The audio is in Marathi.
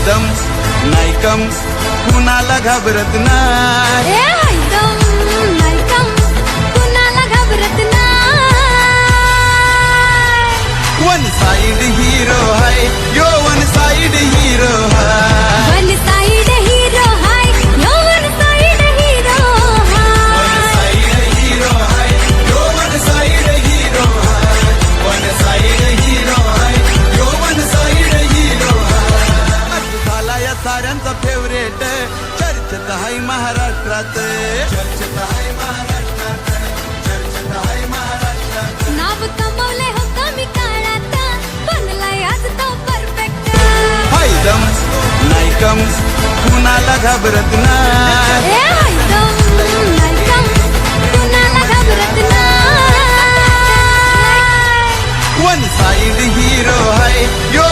दम नाही कम कुणाला घाबरत नाही कुणाला घाबरत नाही वन साइड हीरो है यो वन साइड हीरो है वन साइड हीरो हाय yo one side hero one side hero है यो वन साइड हीरो है वन साइड हीरो है यो वन साइड हीरो है झाला या साऱ्यांचा फेवरेट चर्चेत आहे महाराष्ट्रात चर्चेत आहे महाराष्ट्रात चर्चेत आहे महाराष्ट्रात नाव कमवले हो कमी काळात बनलाय आज तो परफेक्ट दम नाही कम कुणाला घाबरत नाही कुणाला घाबरत नाही वन साइड हीरो है यो